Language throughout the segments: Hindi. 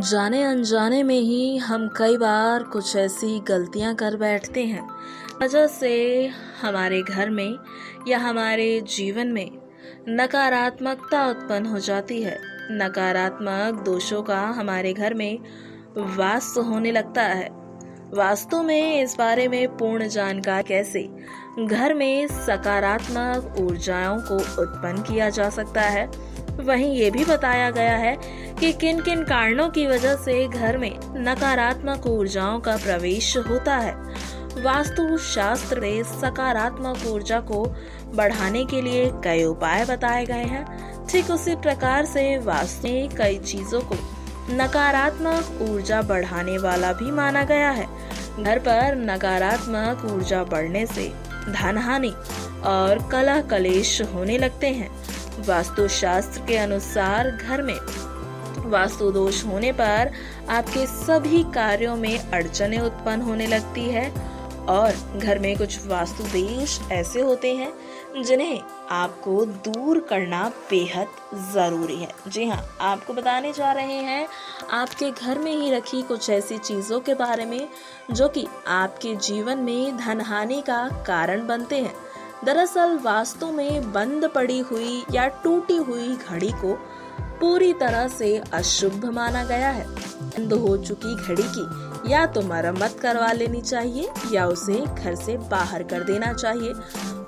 जाने अनजाने में ही हम कई बार कुछ ऐसी गलतियां कर बैठते हैं वजह से हमारे घर में या हमारे जीवन में नकारात्मकता उत्पन्न हो जाती है। नकारात्मक दोषों का हमारे घर में वास होने लगता है। वास्तु में इस बारे में पूर्ण जानकारी कैसे घर में सकारात्मक ऊर्जाओं को उत्पन्न किया जा सकता है, वहीं ये भी बताया गया है कि किन किन कारणों की वजह से घर में नकारात्मक ऊर्जाओं का प्रवेश होता है। वास्तु शास्त्र में सकारात्मक ऊर्जा को बढ़ाने के लिए कई उपाय बताए गए हैं। ठीक उसी प्रकार से वास्तु में कई चीजों को नकारात्मक ऊर्जा बढ़ाने वाला भी माना गया है। घर पर नकारात्मक ऊर्जा बढ़ने से धन हानि और कलह कलेश होने लगते हैं। वास्तु शास्त्र के अनुसार घर में वास्तु दोष होने पर आपके सभी कार्यों में अड़चनें उत्पन्न होने लगती है और घर में कुछ वास्तु दोष ऐसे होते हैं जिन्हें आपको दूर करना बेहद जरूरी है। जी हाँ, आपको बताने जा रहे हैं आपके घर में ही रखी कुछ ऐसी चीजों के बारे में जो कि आपके जीवन में धन हानि का कारण बनते हैं। दरअसल वास्तु में बंद पड़ी हुई या टूटी हुई घड़ी को पूरी तरह से अशुभ माना गया है। बंद हो चुकी घड़ी की या तो मरम्मत करवा लेनी चाहिए या उसे घर से बाहर कर देना चाहिए।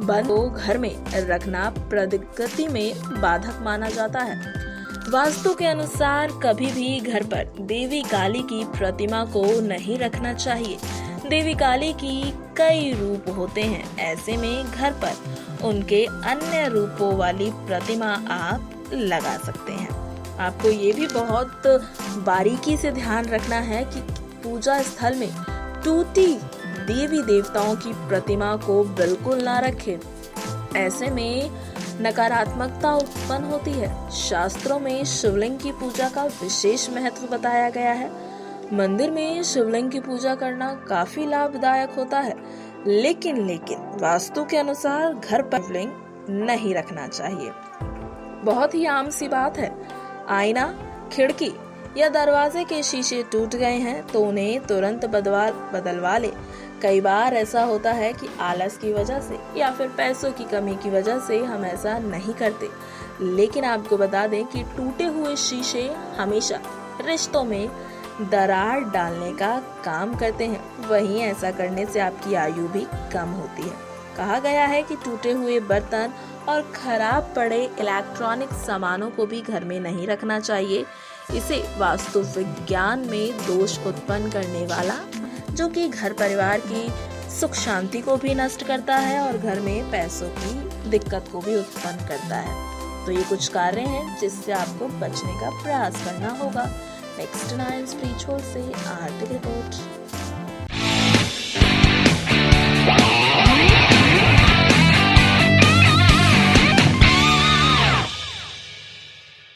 बंद को घर में रखना प्रगति में बाधक माना जाता है। वास्तु के अनुसार कभी भी घर पर देवी काली की प्रतिमा को नहीं रखना चाहिए। देवी काली की कई रूप होते हैं, ऐसे में घर पर उनके अन्य रूपों वाली प्रतिमा आप लगा सकते हैं। आपको ये भी बहुत बारीकी से ध्यान रखना है कि पूजा स्थल में टूटी देवी देवताओं की प्रतिमा को बिल्कुल ना रखें। ऐसे में नकारात्मकता उत्पन्न होती है। शास्त्रों में शिवलिंग की पूजा का विशेष महत्व बताया गया है। मंदिर में शिवलिंग की पूजा करना काफी लाभदायक होता है, लेकिन वास्तु के अनुसार घर पर शिवलिंग नहीं रखना चाहिए। बहुत ही आम सी बात है। आईना, खिड़की या दरवाजे के शीशे टूट गए हैं तो उन्हें तुरंत बदलवा ले। कई बार ऐसा होता है कि आलस की वजह से या फिर पैसों की कमी की वजह से हम ऐसा नहीं करते, लेकिन आपको बता दें कि टूटे हुए शीशे हमेशा रिश्तों में दरार डालने का काम करते हैं। वहीं ऐसा करने से आपकी आयु भी कम होती है। कहा गया है कि टूटे हुए बर्तन और खराब पड़े इलेक्ट्रॉनिक सामानों को भी घर में नहीं रखना चाहिए। इसे वास्तु विज्ञान में दोष उत्पन्न करने वाला, जो कि घर परिवार की सुख शांति को भी नष्ट करता है और घर में पैसों की दिक्कत को भी उत्पन्न करता है। तो ये कुछ कार्य हैं जिससे आपको बचने का प्रयास करना होगा। नेक्स्ट 9 स्पिरिचुअल से आर्थिक रिपोर्ट।